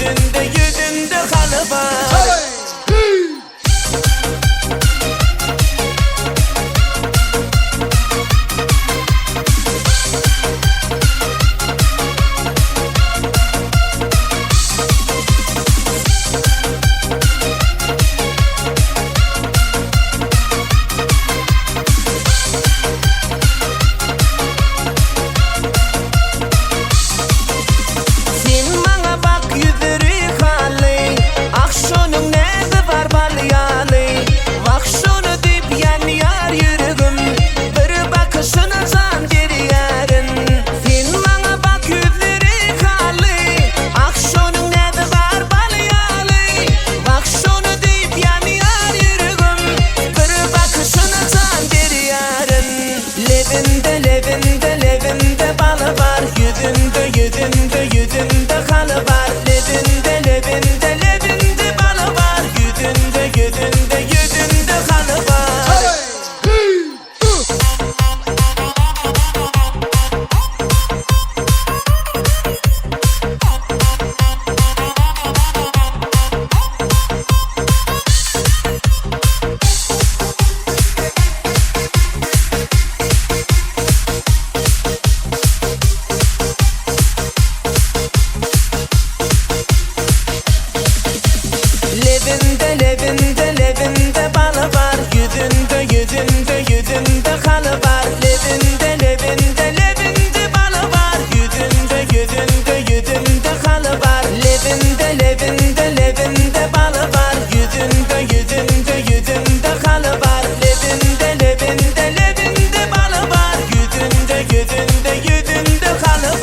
yüzünde kanı var. Levinde balı var, yüzünde kanı var. Levinde balı var, yüzünde kanı var. Levinde balı var, yüzünde kanı var. Levinde balı var, yüzünde kanı var. Levinde balı var, yüzünde kanı var. Levinde balı var, yüzünde kanı var.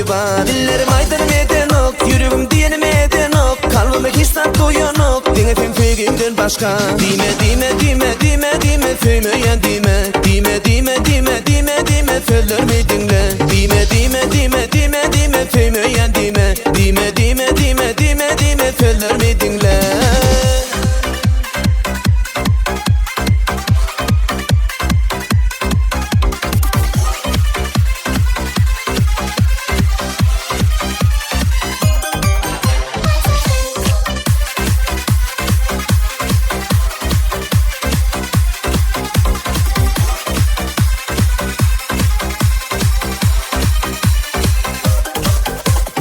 var. Dillerim aydın eden ok, yüreğim diyenim eden ok. Kalbime hissat koyan ok, dine fin fegimden başka. Dime dime dime dime dime feymeyen dime. Dime dime dime dime dime feller mi dinle. Dime dime dime dime dime feymeyen dime. Dime dime dime dime dime feller mi dinle.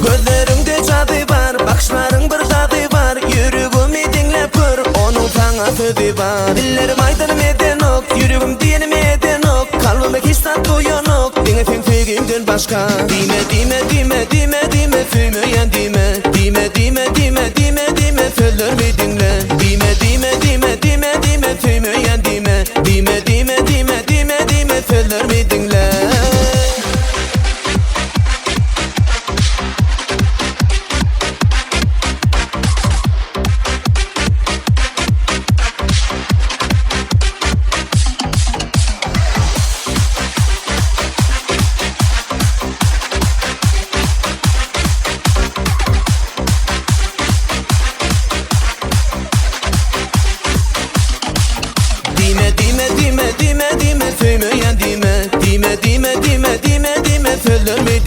Gözlerimde cadı var, bakışların bir tadı var. Yüreğimi dinlep kır, onun sana sözü var. Dillerim aydın eden ok, yüreğim diyenim eden ok. Kalbime hissat koyan ok, dine fin fegimden başka. Dime dime dime dime dime feymeyen dime. Dime dime dime dime dime feller mi dinle. Dime dime dime dime dime feymeyen dime. Dime dime dime dime dime feller mi dinle. Dime dime dime dime dime feymeyen dime. Dime dime dime dime dime feller mi